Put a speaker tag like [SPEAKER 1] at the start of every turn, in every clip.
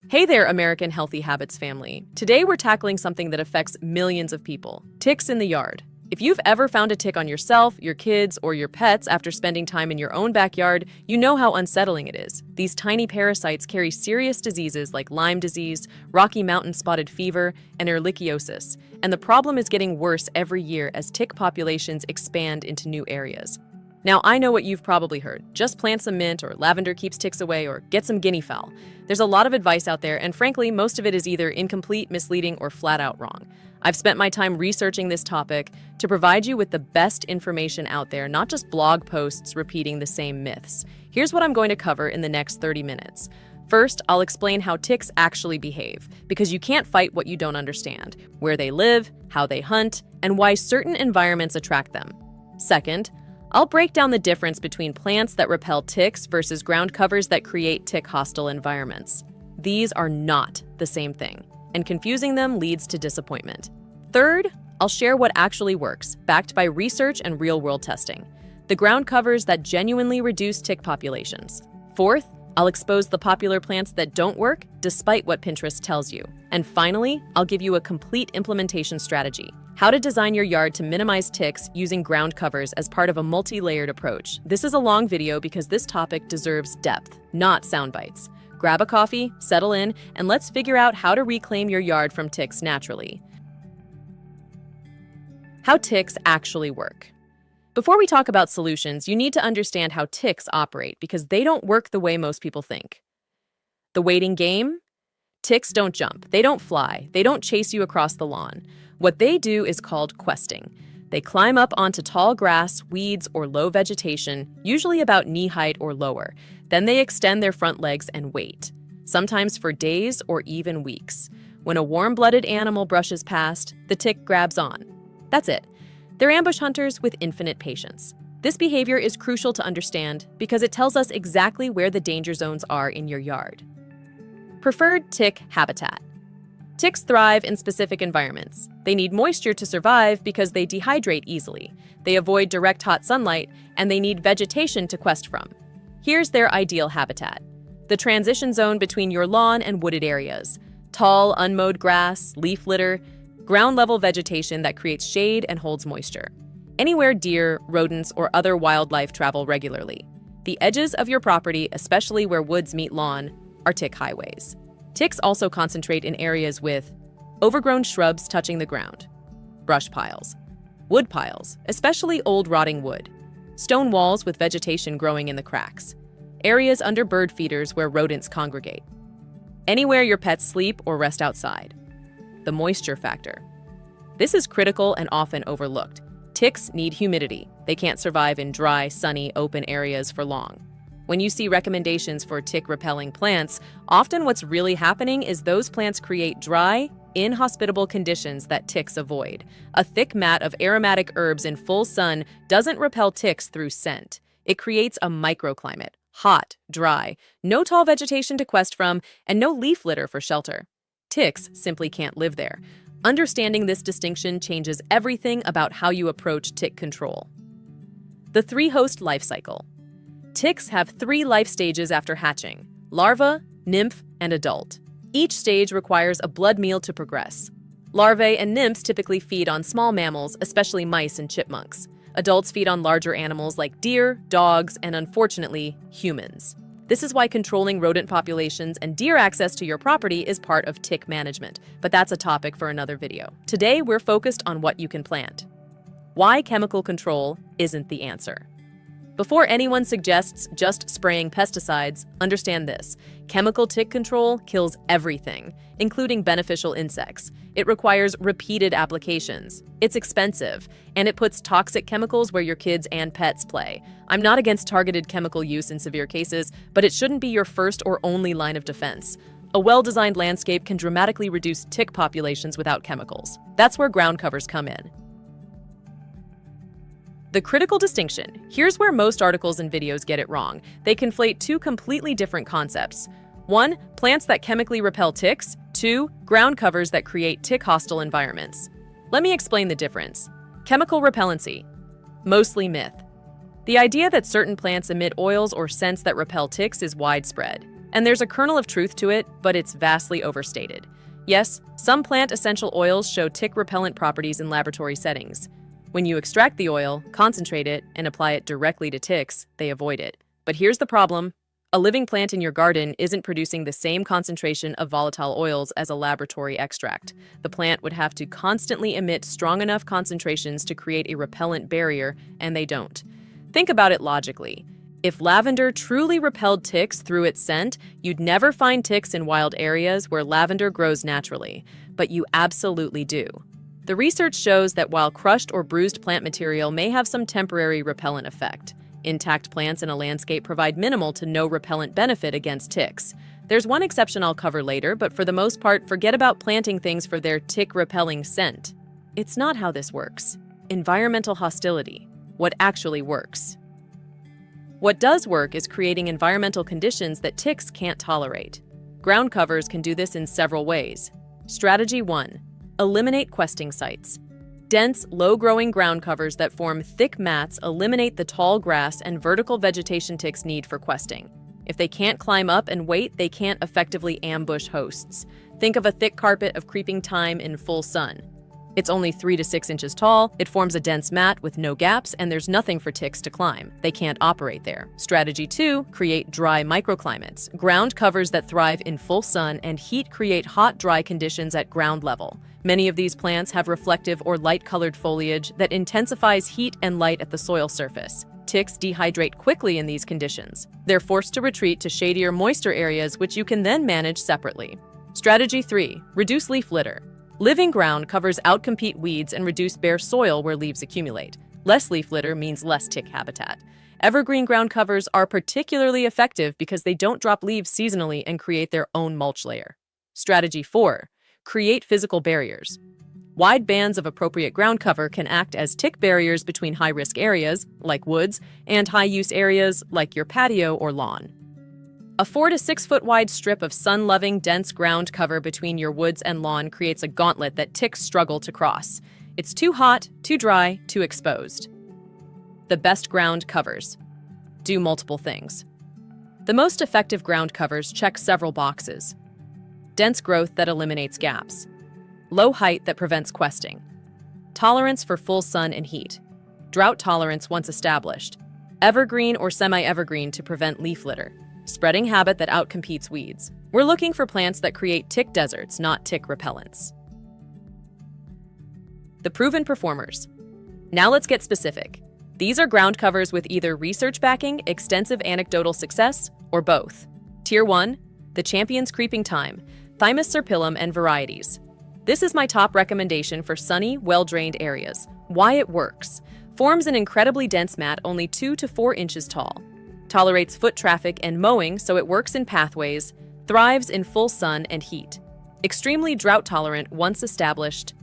[SPEAKER 1] Hey there, American Healthy Habits family. Today we're tackling something that affects millions of people: ticks in the yard. If you've ever found a tick on yourself, your kids, or your pets after spending time in your own backyard, you know how unsettling it is. These tiny parasites carry serious diseases like Lyme disease, Rocky Mountain spotted fever, and ehrlichiosis. And the problem is getting worse every year as tick populations expand into new areas. Now, I know what you've probably heard. Just plant some mint, or lavender keeps ticks away, or get some guinea fowl. There's a lot of advice out there, and frankly, most of it is either incomplete, misleading, or flat out wrong. I've spent my time researching this topic to provide you with the best information out there, not just blog posts repeating the same myths. Here's what I'm going to cover in the next 30 minutes. First, I'll explain how ticks actually behave, because you can't fight what you don't understand: where they live, how they hunt, and why certain environments attract them. Second, I'll break down the difference between plants that repel ticks versus ground covers that create tick-hostile environments. These are not the same thing, and confusing them leads to disappointment. Third, I'll share what actually works, backed by research and real-world testing: the ground covers that genuinely reduce tick populations. Fourth, I'll expose the popular plants that don't work, despite what Pinterest tells you. And finally, I'll give you a complete implementation strategy: how to design your yard to minimize ticks using ground covers as part of a multi-layered approach. This is a long video because this topic deserves depth, not sound bites. Grab a coffee, settle in, and let's figure out how to reclaim your yard from ticks naturally. How ticks actually work. Before we talk about solutions, you need to understand how ticks operate, because they don't work the way most people think. The waiting game? Ticks don't jump, they don't fly, they don't chase you across the lawn. What they do is called questing. They climb up onto tall grass, weeds, or low vegetation, usually about knee height or lower. Then they extend their front legs and wait, sometimes for days or even weeks. When a warm-blooded animal brushes past, the tick grabs on. That's it. They're ambush hunters with infinite patience. This behavior is crucial to understand because it tells us exactly where the danger zones are in your yard. Preferred tick habitat. Ticks thrive in specific environments. They need moisture to survive because they dehydrate easily. They avoid direct hot sunlight, and they need vegetation to quest from. Here's their ideal habitat: the transition zone between your lawn and wooded areas. Tall, unmowed grass, leaf litter, ground-level vegetation that creates shade and holds moisture. Anywhere deer, rodents, or other wildlife travel regularly. The edges of your property, especially where woods meet lawn, are tick highways. Ticks also concentrate in areas with overgrown shrubs touching the ground, brush piles, wood piles, especially old rotting wood, stone walls with vegetation growing in the cracks, areas under bird feeders where rodents congregate, anywhere your pets sleep or rest outside. The moisture factor. This is critical and often overlooked. Ticks need humidity. They can't survive in dry, sunny, open areas for long. When you see recommendations for tick-repelling plants, often what's really happening is those plants create dry, inhospitable conditions that ticks avoid. A thick mat of aromatic herbs in full sun doesn't repel ticks through scent. It creates a microclimate: hot, dry, no tall vegetation to quest from, and no leaf litter for shelter. Ticks simply can't live there. Understanding this distinction changes everything about how you approach tick control. The three-host life cycle. Ticks have 3 life stages after hatching: larva, nymph, and adult. Each stage requires a blood meal to progress. Larvae and nymphs typically feed on small mammals, especially mice and chipmunks. Adults feed on larger animals like deer, dogs, and unfortunately, humans. This is why controlling rodent populations and deer access to your property is part of tick management, but that's a topic for another video. Today, we're focused on what you can plant. Why chemical control isn't the answer. Before anyone suggests just spraying pesticides, understand this: chemical tick control kills everything, including beneficial insects. It requires repeated applications. It's expensive, and it puts toxic chemicals where your kids and pets play. I'm not against targeted chemical use in severe cases, but it shouldn't be your first or only line of defense. A well-designed landscape can dramatically reduce tick populations without chemicals. That's where ground covers come in. The critical distinction. Here's where most articles and videos get it wrong. They conflate 2 completely different concepts. 1. Plants that chemically repel ticks. 2. Ground covers that create tick-hostile environments. Let me explain the difference. Chemical repellency. Mostly myth. The idea that certain plants emit oils or scents that repel ticks is widespread. And there's a kernel of truth to it, but it's vastly overstated. Yes, some plant essential oils show tick repellent properties in laboratory settings. When you extract the oil, concentrate it, and apply it directly to ticks, they avoid it. But here's the problem. A living plant in your garden isn't producing the same concentration of volatile oils as a laboratory extract. The plant would have to constantly emit strong enough concentrations to create a repellent barrier, and they don't. Think about it logically. If lavender truly repelled ticks through its scent, you'd never find ticks in wild areas where lavender grows naturally, but you absolutely do. The research shows that while crushed or bruised plant material may have some temporary repellent effect, intact plants in a landscape provide minimal to no repellent benefit against ticks. There's one exception I'll cover later, but for the most part, forget about planting things for their tick-repelling scent. It's not how this works. Environmental hostility. What actually works. What does work is creating environmental conditions that ticks can't tolerate. Ground covers can do this in several ways. Strategy 1. Eliminate questing sites. Dense, low-growing ground covers that form thick mats eliminate the tall grass and vertical vegetation ticks need for questing. If they can't climb up and wait, they can't effectively ambush hosts. Think of a thick carpet of creeping thyme in full sun. It's only 3 to 6 inches tall, it forms a dense mat with no gaps, and there's nothing for ticks to climb. They can't operate there. Strategy 2, create dry microclimates. Ground covers that thrive in full sun and heat create hot, dry conditions at ground level. Many of these plants have reflective or light-colored foliage that intensifies heat and light at the soil surface. Ticks dehydrate quickly in these conditions. They're forced to retreat to shadier, moister areas, which you can then manage separately. Strategy 3, reduce leaf litter. Living ground covers outcompete weeds and reduce bare soil where leaves accumulate. Less leaf litter means less tick habitat. Evergreen ground covers are particularly effective because they don't drop leaves seasonally and create their own mulch layer. Strategy 4. Create physical barriers. Wide bands of appropriate ground cover can act as tick barriers between high-risk areas, like woods, and high-use areas, like your patio or lawn. A 4 to 6 foot wide strip of sun-loving, dense ground cover between your woods and lawn creates a gauntlet that ticks struggle to cross. It's too hot, too dry, too exposed. The best ground covers. Do multiple things. The most effective ground covers check several boxes. Dense growth that eliminates gaps. Low height that prevents questing. Tolerance for full sun and heat. Drought tolerance once established. Evergreen or semi-evergreen to prevent leaf litter. Spreading habit that outcompetes weeds. We're looking for plants that create tick deserts, not tick repellents. The proven performers. Now let's get specific. These are ground covers with either research backing, extensive anecdotal success, or both. Tier 1, the Champion's Creeping Thyme, Thymus serpillum and varieties. This is my top recommendation for sunny, well-drained areas. Why it works. Forms an incredibly dense mat only 2 to 4 inches tall. Tolerates foot traffic and mowing so it works in pathways, thrives in full sun and heat. Extremely drought tolerant once established.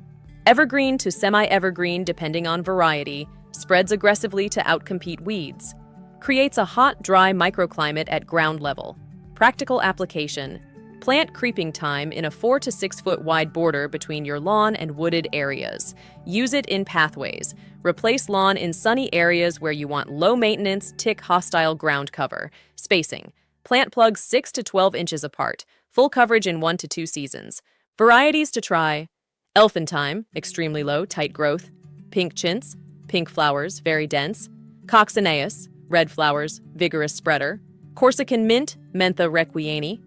[SPEAKER 1] Evergreen to semi-evergreen depending on variety, spreads aggressively to outcompete weeds. Creates a hot, dry microclimate at ground level. Practical application. Plant creeping thyme in a 4 to 6 foot wide border between your lawn and wooded areas. Use it in pathways. Replace lawn in sunny areas where you want low maintenance, tick hostile ground cover. Spacing. Plant plugs 6 to 12 inches apart. Full coverage in 1 to 2 seasons. Varieties to try. Elfin thyme, extremely low, tight growth. Pink chintz, pink flowers, very dense. Coccineus, red flowers, vigorous spreader. Corsican mint, Mentha requiani.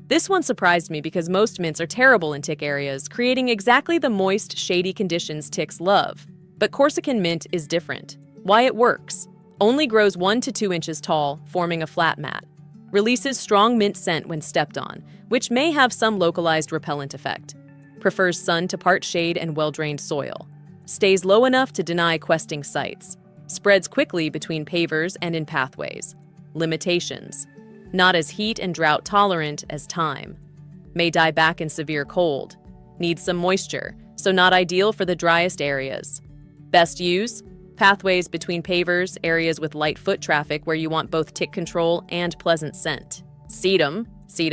[SPEAKER 1] This one surprised me because most mints are terrible in tick areas, creating exactly the moist, shady conditions ticks love. But Corsican mint is different. Why it works. Only grows 1 to 2 inches tall, forming a flat mat. Releases strong mint scent when stepped on, which may have some localized repellent effect. Prefers sun to part shade and well-drained soil. Stays low enough to deny questing sites. Spreads quickly between pavers and in pathways. Limitations. Not as heat and drought tolerant as thyme. May die back in severe cold. Needs some moisture, so not ideal for the driest areas. Best use? Pathways between pavers, areas with light foot traffic where you want both tick control and pleasant scent. Sedum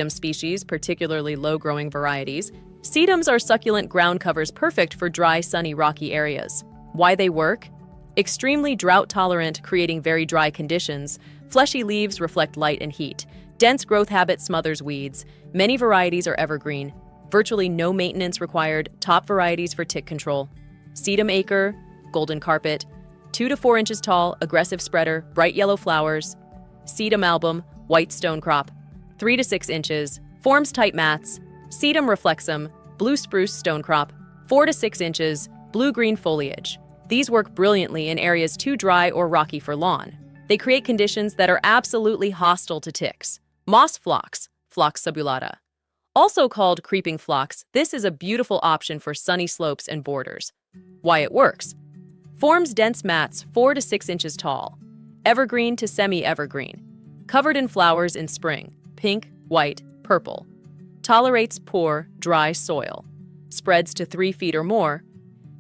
[SPEAKER 1] species, particularly low-growing varieties. Sedums are succulent ground covers perfect for dry, sunny, rocky areas. Why they work? Extremely drought tolerant, creating very dry conditions. Fleshy leaves reflect light and heat. Dense growth habit smothers weeds. Many varieties are evergreen. Virtually no maintenance required. Top varieties for tick control. Sedum acre, golden carpet. 2 to 4 inches tall, aggressive spreader, bright yellow flowers. Sedum album, white stone crop. 3 to 6 inches, forms tight mats. Sedum reflexum, blue spruce stone crop. 4 to 6 inches, blue-green foliage. These work brilliantly in areas too dry or rocky for lawn. They create conditions that are absolutely hostile to ticks. Moss phlox, Phlox subulata. Also called creeping phlox, this is a beautiful option for sunny slopes and borders. Why it works. Forms dense mats 4 to 6 inches tall. Evergreen to semi-evergreen. Covered in flowers in spring, pink, white, purple. Tolerates poor, dry soil. Spreads to 3 feet or more.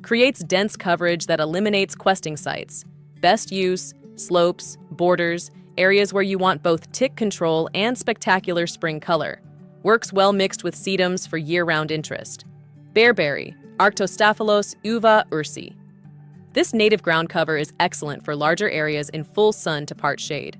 [SPEAKER 1] Creates dense coverage that eliminates questing sites. Best use, slopes, borders, areas where you want both tick control and spectacular spring color. Works well mixed with sedums for year-round interest. Bearberry, Arctostaphylos uva ursi. This native ground cover is excellent for larger areas in full sun to part shade.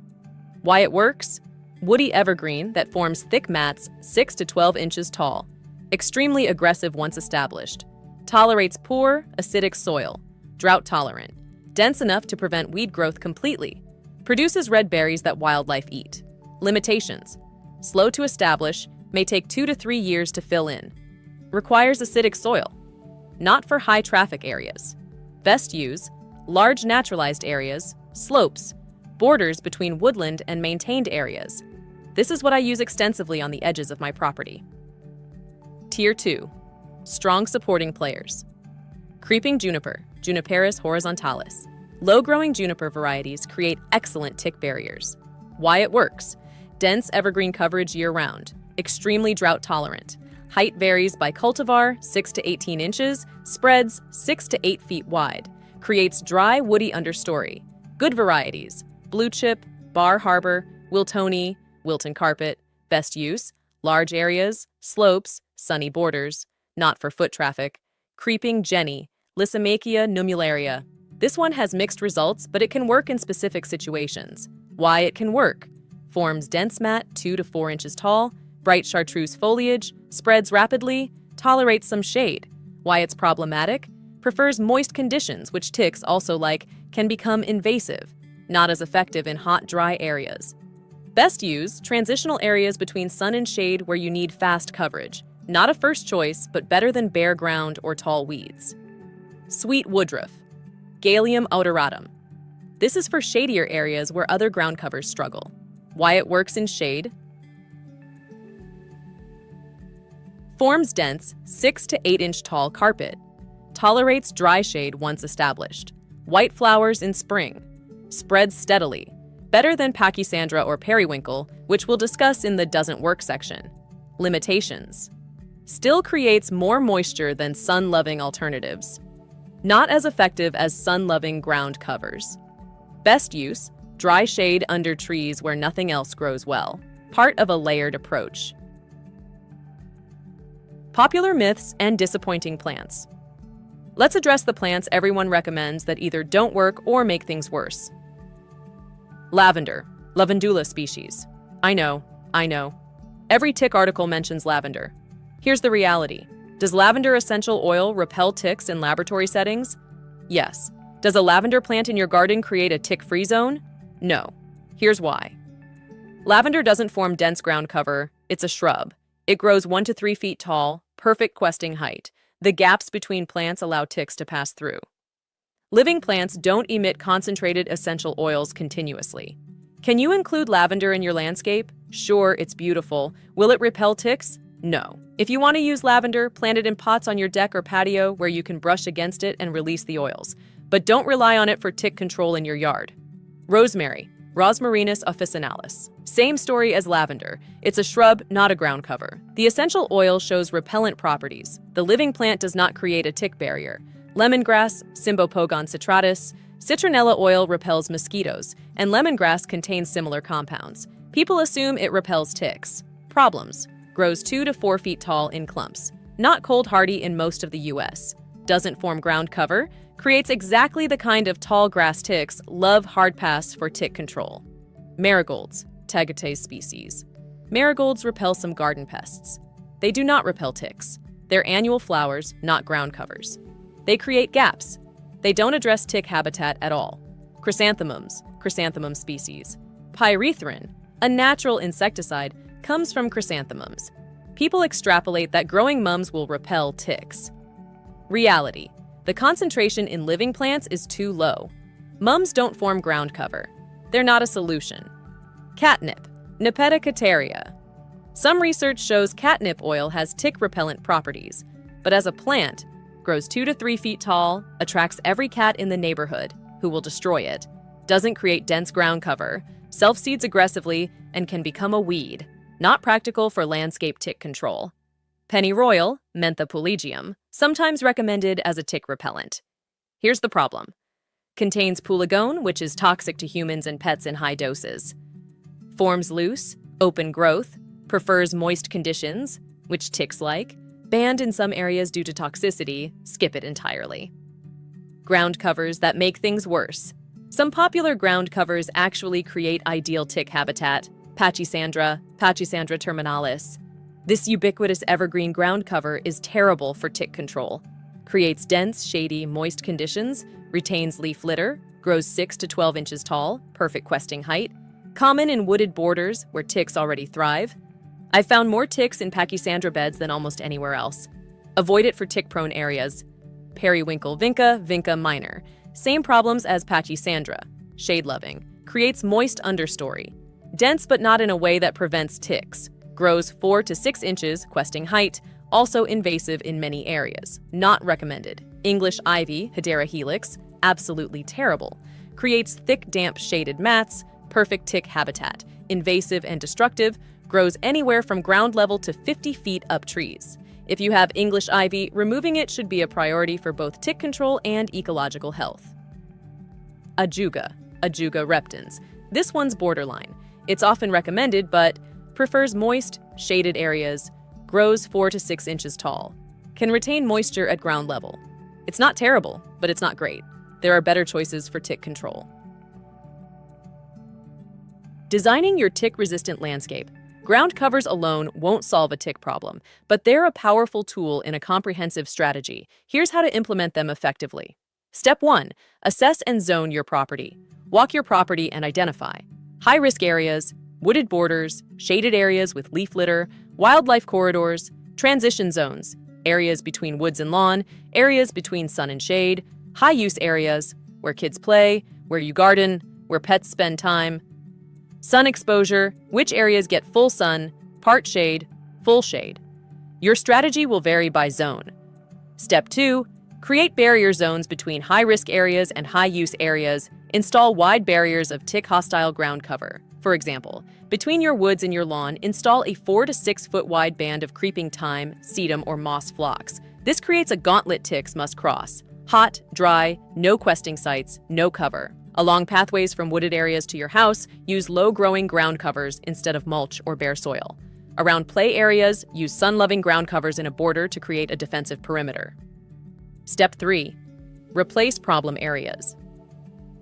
[SPEAKER 1] Why it works? Woody evergreen that forms thick mats 6 to 12 inches tall. Extremely aggressive once established. Tolerates poor, acidic soil. Drought tolerant. Dense enough to prevent weed growth completely. Produces red berries that wildlife eat. Limitations. Slow to establish, may take 2 to 3 years to fill in. Requires acidic soil. Not for high traffic areas. Best use, large naturalized areas, slopes, borders between woodland and maintained areas. This is what I use extensively on the edges of my property. Tier 2. Strong supporting players. Creeping juniper, Juniperus horizontalis. Low-growing juniper varieties create excellent tick barriers. Why it works. Dense evergreen coverage year-round. Extremely drought-tolerant. Height varies by cultivar, 6 to 18 inches. Spreads, 6 to 8 feet wide. Creates dry, woody understory. Good varieties. Blue chip, Bar Harbor, Wiltoni, Wilton carpet. Best use, large areas, slopes, sunny borders. Not for foot traffic. Creeping jenny, Lysimachia numularia. This one has mixed results, but it can work in specific situations. Why it can work. Forms dense mat 2 to 4 inches tall, bright chartreuse foliage, spreads rapidly, tolerates some shade. Why it's problematic. Prefers moist conditions, which ticks also like, can become invasive. Not as effective in hot, dry areas. Best use, transitional areas between sun and shade where you need fast coverage. Not a first choice, but better than bare ground or tall weeds. Sweet woodruff, Galium oderatum. This is for shadier areas where other ground covers struggle. Why it works in shade. Forms dense, 6 to 8 inch tall carpet. Tolerates dry shade once established. White flowers in spring. Spreads steadily. Better than pachysandra or periwinkle, which we'll discuss in the doesn't work section. Limitations. Still creates more moisture than sun-loving alternatives. Not as effective as sun-loving ground covers. Best use, dry shade under trees where nothing else grows well. Part of a layered approach. Popular myths and disappointing plants. Let's address the plants everyone recommends that either don't work or make things worse. Lavender, Lavandula species. I know. Every tick article mentions lavender. Here's the reality. Does lavender essential oil repel ticks in laboratory settings? Yes. Does a lavender plant in your garden create a tick-free zone? No. Here's why. Lavender doesn't form dense ground cover. It's a shrub. It grows 1 to 3 feet tall, perfect questing height. The gaps between plants allow ticks to pass through. Living plants don't emit concentrated essential oils continuously. Can you include lavender in your landscape? Sure, it's beautiful. Will it repel ticks? No. If you want to use lavender, plant it in pots on your deck or patio where you can brush against it and release the oils. But don't rely on it for tick control in your yard. Rosemary, Rosmarinus officinalis. Same story as lavender. It's a shrub, not a ground cover. The essential oil shows repellent properties. The living plant does not create a tick barrier. Lemongrass, Cymbopogon citratus, citronella oil repels mosquitoes, and lemongrass contains similar compounds. People assume it repels ticks. Problems. Grows 2 to 4 feet tall in clumps. Not cold hardy in most of the US. Doesn't form ground cover. Creates exactly the kind of tall grass ticks love hard pass for tick control. Marigolds, Tagetes species. Marigolds repel some garden pests. They do not repel ticks. They're annual flowers, not ground covers. They create gaps. They don't address tick habitat at all. Chrysanthemums, chrysanthemum species. Pyrethrin, a natural insecticide, comes from chrysanthemums. People extrapolate that growing mums will repel ticks. Reality: the concentration in living plants is too low. Mums don't form ground cover. They're not a solution. Catnip, Nepeticateria. Some research shows catnip oil has tick repellent properties, but as a plant, grows 2 to 3 feet tall, attracts every cat in the neighborhood, who will destroy it, doesn't create dense ground cover, self-seeds aggressively, and can become a weed, not practical for landscape tick control. Pennyroyal, Mentha pelagium, sometimes recommended as a tick repellent. Here's the problem. Contains pulegone, which is toxic to humans and pets in high doses. Forms loose, open growth, prefers moist conditions, which ticks like, banned in some areas due to toxicity, skip it entirely. Ground covers that make things worse. Some popular ground covers actually create ideal tick habitat, Pachysandra terminalis. This ubiquitous evergreen ground cover is terrible for tick control. Creates dense, shady, moist conditions, retains leaf litter, grows 6 to 12 inches tall, perfect questing height, common in wooded borders where ticks already thrive. I've found more ticks in Pachysandra beds than almost anywhere else. Avoid it for tick-prone areas. Periwinkle vinca minor. Same problems as Pachysandra. Shade-loving. Creates moist understory. Dense but not in a way that prevents ticks. Grows 4 to 6 inches, questing height. Also invasive in many areas. Not recommended. English ivy, Hedera helix. Absolutely terrible. Creates thick, damp, shaded mats. Perfect tick habitat. Invasive and destructive. Grows anywhere from ground level to 50 feet up trees. If you have English ivy, removing it should be a priority for both tick control and ecological health. Ajuga reptans. This one's borderline. It's often recommended, but prefers moist, shaded areas, grows 4 to 6 inches tall, can retain moisture at ground level. It's not terrible, but it's not great. There are better choices for tick control. Designing your tick-resistant landscape. Ground covers alone won't solve a tick problem, but they're a powerful tool in a comprehensive strategy. Here's how to implement them effectively. Step 1. Assess and zone your property. Walk your property and identify high-risk areas, wooded borders, shaded areas with leaf litter, wildlife corridors, transition zones, areas between woods and lawn, areas between sun and shade, high-use areas, where kids play, where you garden, where pets spend time. Sun exposure, which areas get full sun, part shade, full shade. Your strategy will vary by zone. Step 2. Create barrier zones between high-risk areas and high-use areas. Install wide barriers of tick-hostile ground cover. For example, between your woods and your lawn, install a 4 to 6 foot wide band of creeping thyme, sedum, or moss phlox. This creates a gauntlet ticks must cross. Hot, dry, no questing sites, no cover. Along pathways from wooded areas to your house, use low-growing ground covers instead of mulch or bare soil. Around play areas, use sun-loving ground covers in a border to create a defensive perimeter. Step 3. Replace problem areas.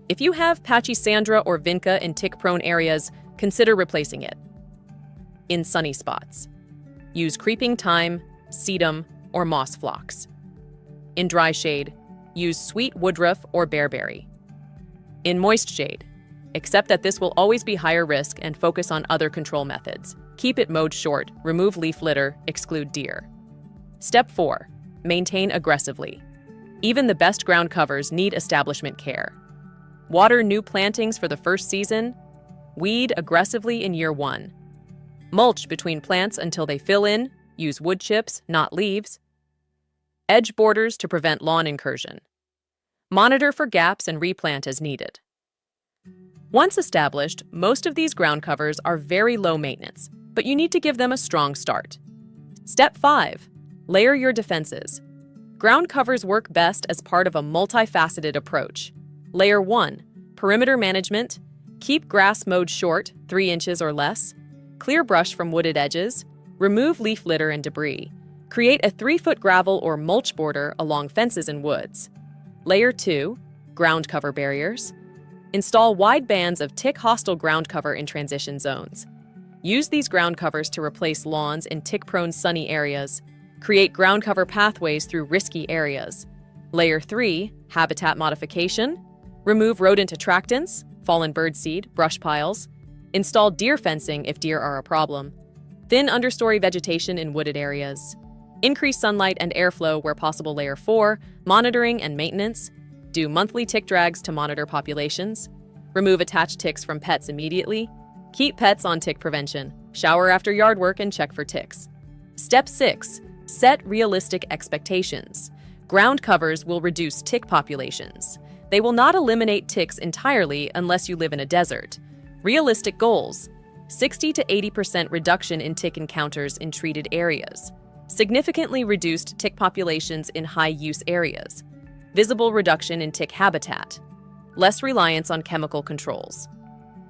[SPEAKER 1] If you have Pachysandra or vinca in tick-prone areas, consider replacing it. In sunny spots, use creeping thyme, sedum, or moss phlox. In dry shade, use sweet woodruff or bearberry. In moist shade, except that this will always be higher risk and focus on other control methods. Keep it mowed short, remove leaf litter, exclude deer. Step 4. Maintain aggressively. Even the best ground covers need establishment care. Water new plantings for the first season. Weed aggressively in year 1. Mulch between plants until they fill in. Use wood chips, not leaves. Edge borders to prevent lawn incursion. Monitor for gaps and replant as needed. Once established, most of these ground covers are very low maintenance, but you need to give them a strong start. Step 5. Layer your defenses. Ground covers work best as part of a multifaceted approach. Layer 1. Perimeter management. Keep grass mowed short, 3 inches or less. Clear brush from wooded edges. Remove leaf litter and debris. Create a 3-foot gravel or mulch border along fences and woods. Layer 2. Ground cover barriers. Install wide bands of tick-hostile ground cover in transition zones. Use these ground covers to replace lawns in tick-prone sunny areas. Create ground cover pathways through risky areas. Layer 3, habitat modification. Remove rodent attractants, fallen birdseed, brush piles. Install deer fencing if deer are a problem. Thin understory vegetation in wooded areas. Increase sunlight and airflow where possible. Layer 4, monitoring and maintenance. Do monthly tick drags to monitor populations. Remove attached ticks from pets immediately. Keep pets on tick prevention. Shower after yard work and check for ticks. Step 6. Set realistic expectations. Ground covers will reduce tick populations. They will not eliminate ticks entirely unless you live in a desert. Realistic goals: 60 to 80% reduction in tick encounters in treated areas. Significantly reduced tick populations in high-use areas. Visible reduction in tick habitat. Less reliance on chemical controls.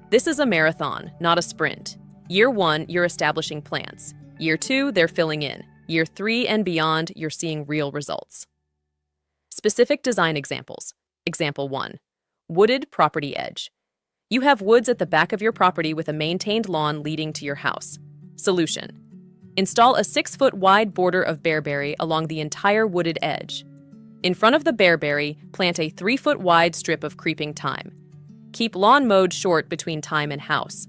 [SPEAKER 1] This is a marathon, not a sprint. Year 1, you're establishing plants. Year 2, they're filling in. Year 3 and beyond, you're seeing real results. Specific design examples. Example 1. Wooded property edge. You have woods at the back of your property with a maintained lawn leading to your house. Solution: install a 6-foot wide border of bearberry along the entire wooded edge. In front of the bearberry, plant a 3-foot wide strip of creeping thyme. Keep lawn mowed short between thyme and house.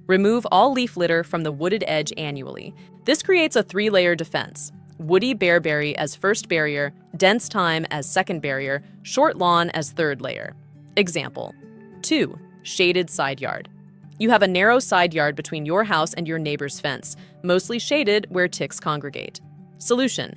[SPEAKER 1] Remove all leaf litter from the wooded edge annually. This creates a 3-layer defense. Woody bearberry as first barrier, dense thyme as second barrier, short lawn as third layer. Example 2. Shaded side yard. You have a narrow side yard between your house and your neighbor's fence, mostly shaded where ticks congregate. Solution: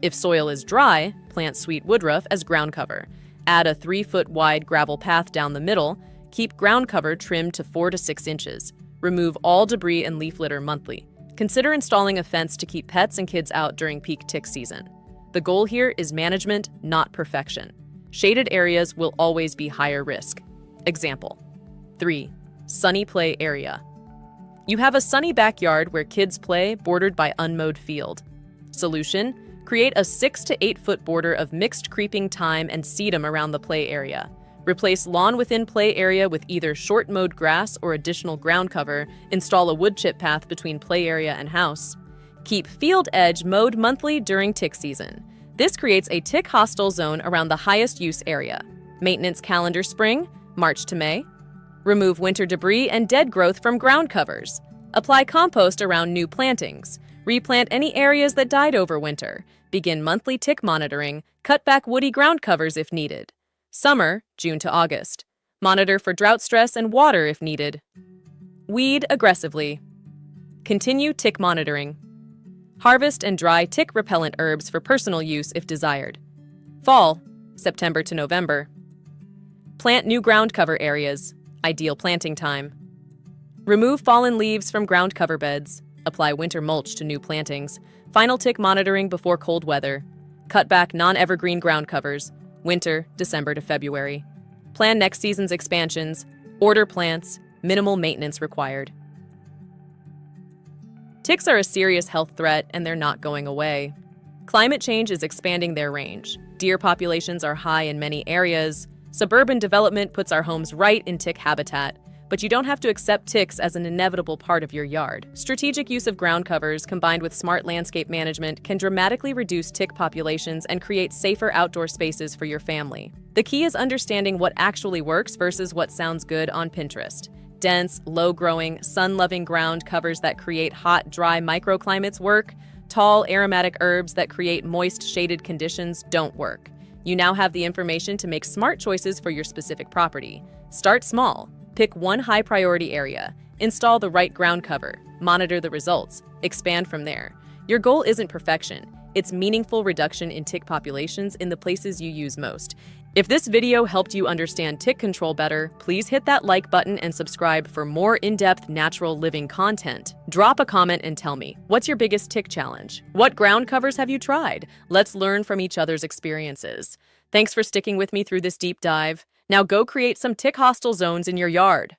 [SPEAKER 1] if soil is dry, plant sweet woodruff as ground cover. Add a 3-foot wide gravel path down the middle. Keep ground cover trimmed to 4 to 6 inches. Remove all debris and leaf litter monthly. Consider installing a fence to keep pets and kids out during peak tick season. The goal here is management, not perfection. Shaded areas will always be higher risk. Example 3. Sunny play area. You have a sunny backyard where kids play, bordered by unmowed field. Solution: create a 6 to 8 foot border of mixed creeping thyme and sedum around the play area. Replace lawn within play area with either short mowed grass or additional ground cover. Install a wood chip path between play area and house. Keep field edge mowed monthly during tick season. This creates a tick hostile zone around the highest use area. Maintenance calendar: spring, March to May. Remove winter debris and dead growth from ground covers. Apply compost around new plantings. Replant any areas that died over winter. Begin monthly tick monitoring. Cut back woody ground covers if needed. Summer, June to August. Monitor for drought stress and water if needed. Weed aggressively. Continue tick monitoring. Harvest and dry tick repellent herbs for personal use if desired. Fall, September to November. Plant new ground cover areas. Ideal planting time. Remove fallen leaves from ground cover beds. Apply winter mulch to new plantings. Final tick monitoring before cold weather. Cut back non-evergreen ground covers. Winter, December to February. Plan next season's expansions. Order plants. Minimal maintenance required. Ticks are a serious health threat, and they're not going away. Climate change is expanding their range. Deer populations are high in many areas. Suburban development puts our homes right in tick habitat. But you don't have to accept ticks as an inevitable part of your yard. Strategic use of ground covers combined with smart landscape management can dramatically reduce tick populations and create safer outdoor spaces for your family. The key is understanding what actually works versus what sounds good on Pinterest. Dense, low-growing, sun-loving ground covers that create hot, dry microclimates work. Tall, aromatic herbs that create moist, shaded conditions don't work. You now have the information to make smart choices for your specific property. Start small. Pick one high-priority area. Install the right ground cover. Monitor the results. Expand from there. Your goal isn't perfection. It's meaningful reduction in tick populations in the places you use most. If this video helped you understand tick control better, please hit that like button and subscribe for more in-depth natural living content. Drop a comment and tell me, what's your biggest tick challenge? What ground covers have you tried? Let's learn from each other's experiences. Thanks for sticking with me through this deep dive. Now go create some tick hostile zones in your yard.